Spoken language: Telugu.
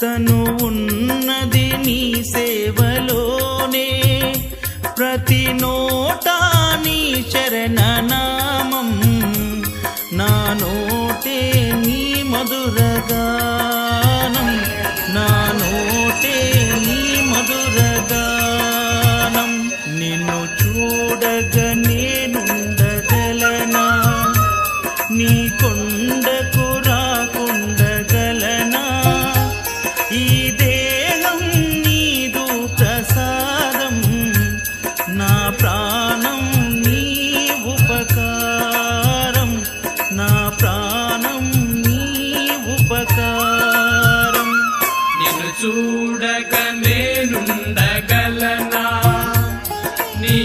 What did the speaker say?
తను ఉన్నది నీ సేవలోనే, ప్రతి నోటా నీ చరణనామం, నా నోటే నీ మధురగానం, నా నోటే నీ మధురగానం. నిన్ను చూడగ నేనుండగలనా, నీ కొండకు రాకుండగలనా, ఈ దేహం నీదు ప్రసాదం, నా ప్రాణం నీ ఉపకారం, నా ప్రాణం నీ ఉపకారం. నిన్ను చూడక నేనుండగలనా, నీ